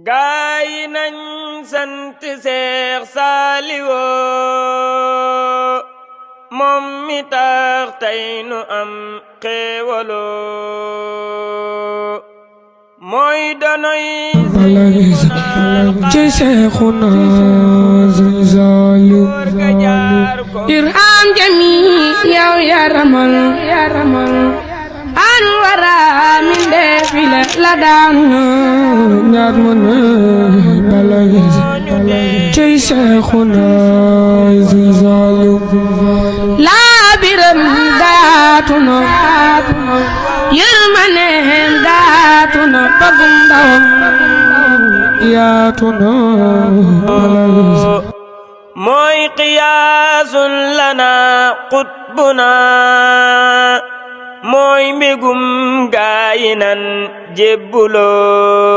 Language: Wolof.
gaay nañ sant Seex Saaliwu moom mi tax tey nu am xéewalu mooy donoy ci Seexuna Saaliw irham jami yow yaramal an wara min defile la daan ñaat mo ne balay ci Seexuna Saaliw la biram daatuna yërmane daatuna bagum ndawam yaatuna mooy qiyaasun lana qutbuna mooy mbégum gaayinan jébbuloo